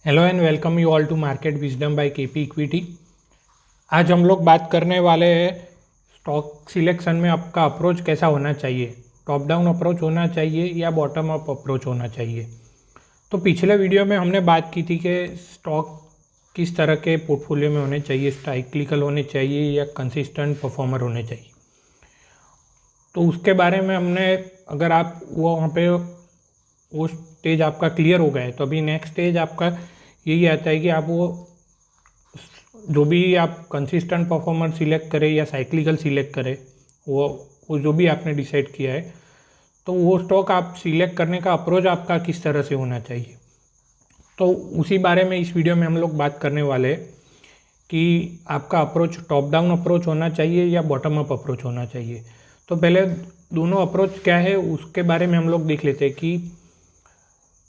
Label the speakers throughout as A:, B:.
A: Hello and welcome you all to market wisdom by KP equity. आज हम लोग बात करने वाले हैं स्टॉक सिलेक्शन में आपका अप्रोच कैसा होना चाहिए, टॉप डाउन अप्रोच होना चाहिए या बॉटम अप अप्रोच होना चाहिए। तो पिछले वीडियो में हमने बात की थी कि स्टॉक किस तरह के पोर्टफोलियो में होने चाहिए, साइक्लिकल होने चाहिए या कंसिस्टेंट परफॉर्मर होने चाहिए। तो उसके बारे में हमने, अगर आप वो वहाँ पे वो स्टेज आपका क्लियर हो गया है तो अभी नेक्स्ट स्टेज आपका यही आता है कि आप वो जो भी आप कंसिस्टेंट परफॉर्मर सिलेक्ट करें या साइक्लिकल सिलेक्ट करें, वो जो भी आपने डिसाइड किया है तो वो स्टॉक आप सिलेक्ट करने का अप्रोच आपका किस तरह से होना चाहिए। तो उसी बारे में इस वीडियो में हम लोग बात करने वाले हैं कि आपका अप्रोच टॉप डाउन अप्रोच होना चाहिए या बॉटम अप अप्रोच होना चाहिए। तो पहले दोनों अप्रोच क्या है उसके बारे में हम लोग देख लेते हैं कि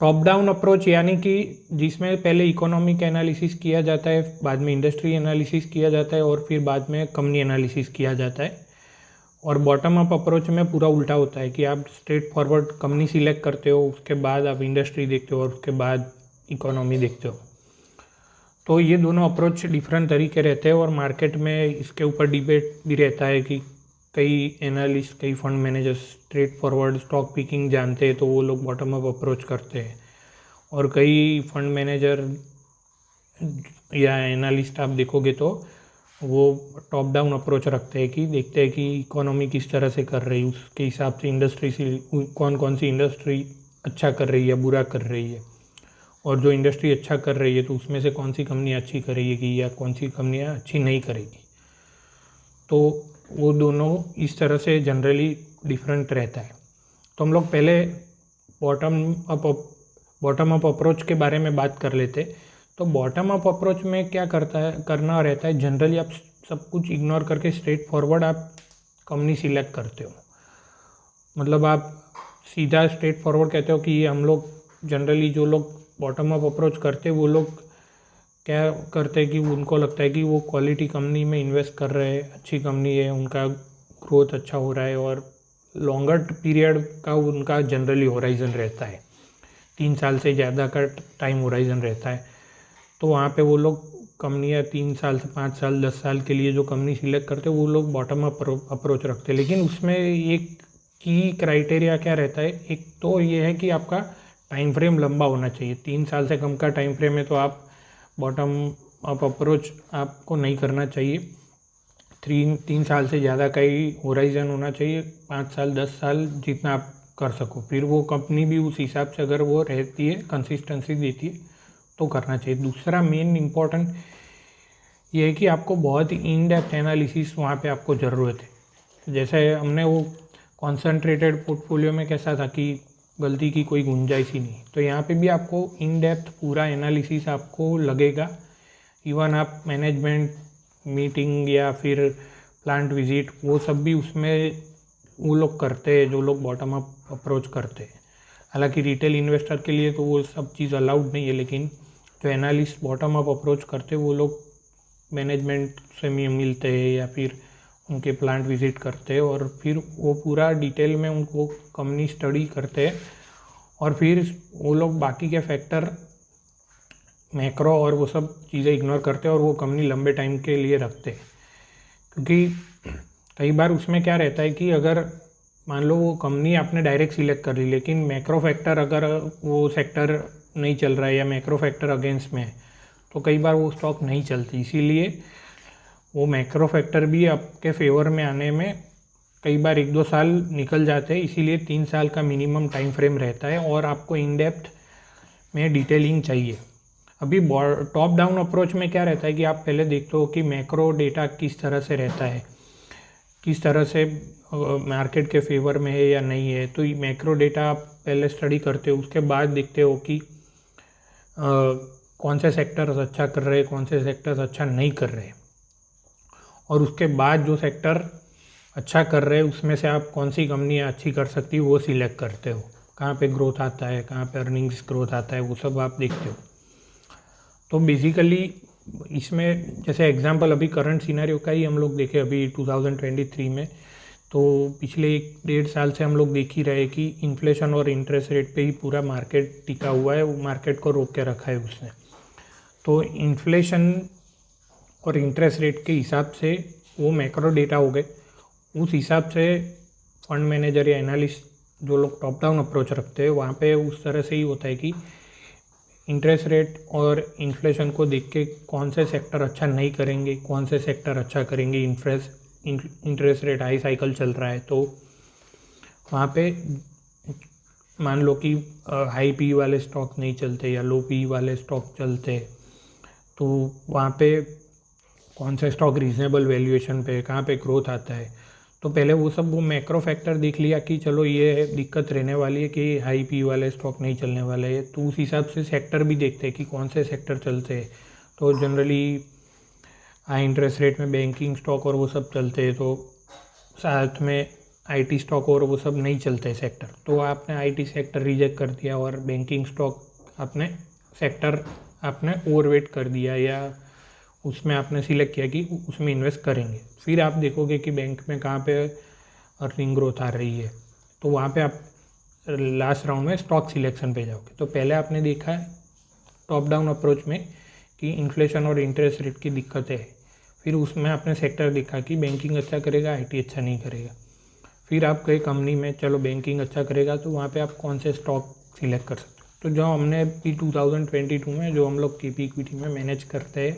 A: टॉप डाउन अप्रोच यानी कि जिसमें पहले इकोनॉमिक एनालिसिस किया जाता है, बाद में इंडस्ट्री एनालिसिस किया जाता है और फिर बाद में कंपनी एनालिसिस किया जाता है। और बॉटम अप अप्रोच में पूरा उल्टा होता है कि आप स्ट्रेट फॉरवर्ड कंपनी सिलेक्ट करते हो, उसके बाद आप इंडस्ट्री देखते हो और उसके बाद इकोनॉमी देखते हो। तो ये दोनों अप्रोच डिफरेंट तरीके रहते हैं और मार्केट में इसके ऊपर डिबेट भी रहता है कि कई एनालिस्ट, कई fund managers straight forward stock picking जानते हैं तो वो लोग बॉटम अप अप्रोच करते हैं, और कई फंड मैनेजर या एनालिस्ट आप देखोगे तो वो टॉप डाउन अप्रोच रखते हैं कि देखते हैं कि इकोनॉमी किस तरह से कर रही है, उसके हिसाब से इंडस्ट्री से कौन कौन सी इंडस्ट्री अच्छा कर रही है, बुरा कर रही है, और जो इंडस्ट्री अच्छा कर रही है तो उसमें से कौन सी कंपनी अच्छी करेगी या कौन सी कंपनियाँ अच्छी नहीं करेगी। तो वो दोनों इस तरह से जनरली डिफरेंट रहता है। तो हम लोग पहले bottom up bottom up approach के बारे में बात कर लेते। तो बॉटम अप अप्रोच में क्या करना रहता है, जनरली आप सब कुछ इग्नोर करके स्ट्रेट फॉरवर्ड आप कंपनी सिलेक्ट करते हो। मतलब आप सीधा स्ट्रेट फॉरवर्ड कहते हो कि ये हम लोग जनरली जो लोग बॉटम अप अप्रोच करते हैं वो लोग क्या करते हैं कि उनको लगता है कि वो क्वालिटी कंपनी में इन्वेस्ट कर रहे हैं, अच्छी कंपनी है, उनका ग्रोथ अच्छा हो रहा है और लॉन्गर पीरियड का उनका जनरली होराइजन रहता है, 3 साल से ज़्यादा का टाइम होराइजन रहता है। तो वहाँ पे वो लोग कंपनियाँ 3 साल से 5 साल 10 साल के लिए जो कंपनी सिलेक्ट करते हैं वो लोग बॉटम अप अप्रोच रखते हैं। लेकिन उसमें एक की क्राइटेरिया क्या रहता है, एक तो ये है कि आपका टाइम फ्रेम लंबा होना चाहिए। 3 साल से कम का टाइम फ्रेम है तो आप बॉटम अप अप्रोच आपको नहीं करना चाहिए। 3 साल से ज़्यादा का ही होराइजन होना चाहिए, 5 साल 10 साल जितना आप कर सको। फिर वो कंपनी भी उस हिसाब से अगर वो रहती है, कंसिस्टेंसी देती है तो करना चाहिए। दूसरा मेन इम्पॉर्टेंट ये है कि आपको बहुत ही इन डेप्थ एनालिसिस वहाँ पे आपको ज़रूरत है। जैसे हमने वो कॉन्सेंट्रेटेड पोर्टफोलियो में कैसा था कि गलती की कोई गुंजाइश ही नहीं, तो यहाँ पे भी आपको इन डेप्थ पूरा एनालिसिस आपको लगेगा। इवन आप मैनेजमेंट मीटिंग या फिर प्लांट विजिट वो सब भी उसमें वो लोग करते हैं जो लोग बॉटम अप अप्रोच करते हैं। हालांकि रिटेल इन्वेस्टर के लिए तो वो सब चीज़ अलाउड नहीं है, लेकिन जो एनालिस्ट बॉटम अप अप्रोच करते हैं वो लोग मैनेजमेंट से मिलते हैं या फिर उनके प्लांट विजिट करते हैं और फिर वो पूरा डिटेल में उनको कंपनी स्टडी करते हैं और फिर वो लोग बाकी के फैक्टर मैक्रो और वो सब चीज़ें इग्नोर करते हैं और वो कंपनी लंबे टाइम के लिए रखते हैं। क्योंकि कई बार उसमें क्या रहता है कि अगर मान लो वो कंपनी आपने डायरेक्ट सिलेक्ट कर ली लेकिन मैक्रो फैक्टर अगर वो सेक्टर नहीं चल रहा है या मैक्रो फैक्टर अगेंस्ट में है तो कई बार वो स्टॉक नहीं चलती। इसीलिए वो मैक्रो फैक्टर भी आपके फेवर में आने में कई बार 1-2 साल निकल जाते हैं। इसीलिए 3 साल का मिनिमम टाइम फ्रेम रहता है और आपको इन डेप्थ में डिटेलिंग चाहिए। अभी टॉप डाउन अप्रोच में क्या रहता है कि आप पहले देखते हो कि मैक्रो डेटा किस तरह से रहता है, किस तरह से मार्केट के फेवर में है या नहीं है। तो ये मैक्रो डेटा आप पहले स्टडी करते हो, उसके बाद देखते हो कि कौन से सेक्टर्स अच्छा कर रहे हैं, कौन से सेक्टर्स अच्छा नहीं कर रहे, और उसके बाद जो सेक्टर अच्छा कर रहे हैं उसमें से आप कौन सी कंपनियाँ अच्छी कर सकती है वो सिलेक्ट करते हो। कहाँ पे ग्रोथ आता है, कहाँ पे अर्निंग्स ग्रोथ आता है, वो सब आप देखते हो। तो बेसिकली इसमें जैसे एग्जांपल अभी करंट सिनेरियो का ही हम लोग देखें, अभी 2023 में तो पिछले 1-1.5 साल से हम लोग देख ही रहे कि इन्फ्लेशन और इंटरेस्ट रेट पे ही पूरा मार्केट टिका हुआ है, वो मार्केट को रोक के रखा है उसने। तो इन्फ्लेशन और इंटरेस्ट रेट के हिसाब से वो मैक्रो डेटा हो गए, उस हिसाब से फंड मैनेजर या एनालिस्ट जो लोग टॉप डाउन अप्रोच रखते हैं वहाँ पे उस तरह से ही होता है कि इंटरेस्ट रेट और इन्फ्लेशन को देख के कौन से सेक्टर अच्छा नहीं करेंगे, कौन से सेक्टर अच्छा करेंगे। इंटरेस्ट रेट हाई साइकिल चल रहा है तो वहाँ पे मान लो कि हाई पी वाले स्टॉक नहीं चलते या लो पी वाले स्टॉक चलते, तो वहाँ पे कौन सा स्टॉक रीजनेबल वैल्यूएशन पे, कहाँ पे ग्रोथ आता है। तो पहले वो मैक्रो फैक्टर देख लिया कि चलो ये दिक्कत रहने वाली है कि हाई पी वाले स्टॉक नहीं चलने वाले हैं, तो उस हिसाब से सेक्टर भी देखते हैं कि कौन से सेक्टर चलते हैं। तो जनरली हाई इंटरेस्ट रेट में बैंकिंग स्टॉक और वो सब चलते हैं, तो साथ में आईटी स्टॉक और वो सब नहीं चलते सेक्टर, तो आपने आईटी सेक्टर रिजेक्ट कर दिया और बैंकिंग स्टॉक आपने सेक्टर आपने ओवरवेट कर दिया या उसमें आपने सिलेक्ट किया कि उसमें इन्वेस्ट करेंगे। फिर आप देखोगे कि बैंक में कहाँ पे अर्निंग ग्रोथ आ रही है, तो वहाँ पे आप लास्ट राउंड में स्टॉक सिलेक्शन पे जाओगे। तो पहले आपने देखा है टॉप डाउन अप्रोच में कि इन्फ्लेशन और इंटरेस्ट रेट की दिक्कत है, फिर उसमें आपने सेक्टर देखा कि बैंकिंग अच्छा करेगा, आईटी अच्छा नहीं करेगा। फिर आप गए कंपनी में, चलो बैंकिंग अच्छा करेगा, तो वहाँ पे आप कौन से स्टॉक सिलेक्ट कर सकते हो। तो जो हमने भी 2022 में जो हम लोग केपी इक्विटी में मैनेज करते हैं,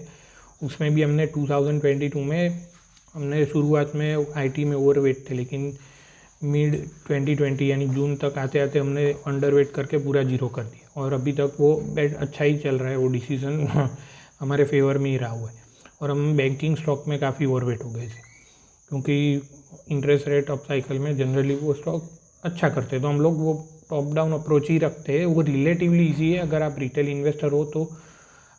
A: उसमें भी हमने 2022 में हमने शुरुआत में आईटी में ओवरवेट थे, लेकिन मिड 2020 यानी जून तक आते आते हमने अंडरवेट करके पूरा जीरो कर दिया और अभी तक वो अच्छा ही चल रहा है, वो डिसीज़न हमारे फेवर में ही रहा हुआ है। और हम बैंकिंग स्टॉक में काफ़ी ओवरवेट हो गए थे क्योंकि इंटरेस्ट रेट अप साइकिल में जनरली वो स्टॉक अच्छा करते हैं, तो हम लोग वो टॉप डाउन अप्रोच ही रखते हैं। वो रिलेटिवली ईजी है, अगर आप रिटेल इन्वेस्टर हो तो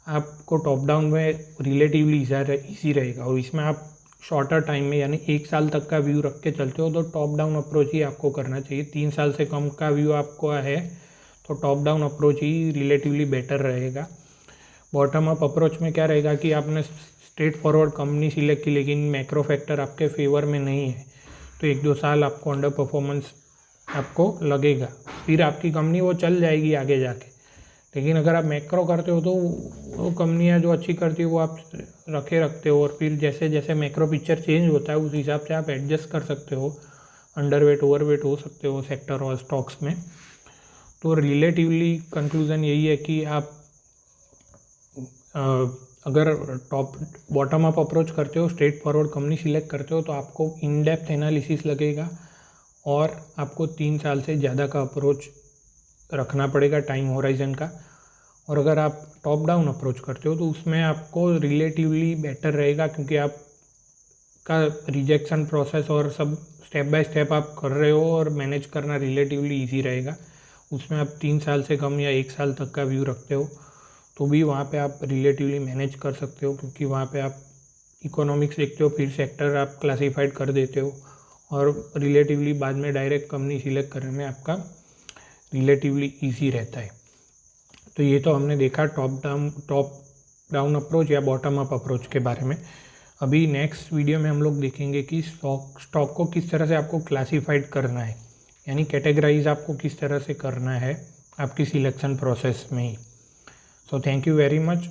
A: आपको टॉप डाउन में रिलेटिवली ईजी रहेगा। और इसमें आप शॉर्टर टाइम में यानी 1 साल तक का व्यू रख के चलते हो तो टॉप डाउन अप्रोच ही आपको करना चाहिए। 3 साल से कम का व्यू आपको है तो टॉप डाउन अप्रोच ही रिलेटिवली बेटर रहेगा। बॉटम अप अप्रोच में क्या रहेगा कि आपने स्ट्रेट फॉरवर्ड कंपनी सिलेक्ट की, लेकिन मैक्रो फैक्टर आपके फेवर में नहीं है, तो 1-2 साल आपको अंडर परफॉर्मेंस आपको लगेगा, फिर आपकी कंपनी वो चल जाएगी आगे जाके। लेकिन अगर आप मैक्रो करते हो तो वो कंपनियां जो अच्छी करती है वो आप रखते हो, और फिर जैसे जैसे मैक्रो पिक्चर चेंज होता है उस हिसाब से आप एडजस्ट कर सकते हो, अंडरवेट ओवरवेट हो सकते हो सेक्टर और स्टॉक्स में। तो रिलेटिवली कंक्लूज़न यही है कि आप अगर टॉप बॉटम अप अप्रोच करते हो, स्ट्रेट फॉरवर्ड कंपनी सिलेक्ट करते हो, तो आपको इन डेप्थ एनालिसिस लगेगा और आपको 3 साल से ज़्यादा का अप्रोच रखना पड़ेगा टाइम होराइजन का। और अगर आप टॉप डाउन अप्रोच करते हो तो उसमें आपको रिलेटिवली बेटर रहेगा क्योंकि आप का रिजेक्शन प्रोसेस और सब स्टेप बाय स्टेप आप कर रहे हो और मैनेज करना रिलेटिवली इजी रहेगा। उसमें आप 3 साल से कम या 1 साल तक का व्यू रखते हो तो भी वहाँ पे आप रिलेटिवली मैनेज कर सकते हो, क्योंकि वहाँ पे आप इकोनॉमिक्स देखते हो, फिर सेक्टर आप क्लासीफाइड कर देते हो और रिलेटिवली बाद में डायरेक्ट कंपनी सिलेक्ट करने में आपका रिलेटिवली ईजी रहता है। तो ये तो हमने देखा टॉप डाउन अप्रोच या बॉटम अप अप्रोच के बारे में। अभी नेक्स्ट वीडियो में हम लोग देखेंगे कि स्टॉक को किस तरह से आपको क्लासीफाइड करना है, यानी कैटेगराइज आपको किस तरह से करना है आपकी सिलेक्शन प्रोसेस में ही। So thank you very much.